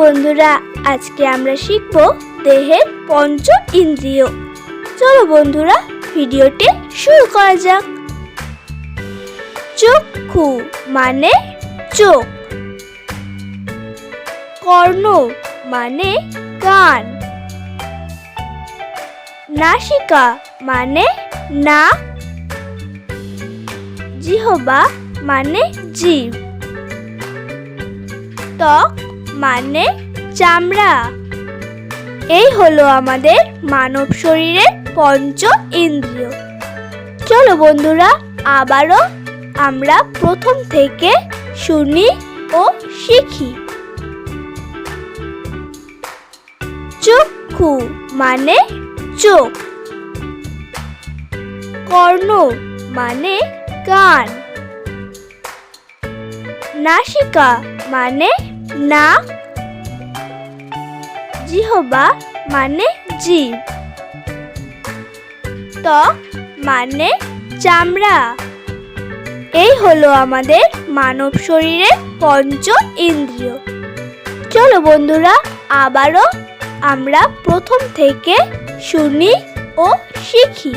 বন্ধুরা, আজকে আমরা শিখব দেহের পঞ্চ ইন্দ্রিয়। চলো বন্ধুরা, ভিডিওটি শুরু করা যাক। চক্ষু মানে চোখ, কর্ণ মানে কান, নাসিকা মানে নাক, জিহ্বা মানে জিভ, ত্বক মানে চামড়া। এই হলো আমাদের মানব শরীরের পঞ্চ ইন্দ্রিয়। চলো বন্ধুরা, আবারও আমরা প্রথম থেকে শুনি ও শিখি। চক্ষু মানে চোখ, কর্ণ মানে কান, নাসিকা মানে নাক, জিহ্বা মানে জিভ, ত্বক মানে চামড়া। এই হলো আমাদের মানব শরীরের পঞ্চ ইন্দ্রিয়। চলো বন্ধুরা, আবারও আমরা প্রথম থেকে শুনি ও শিখি।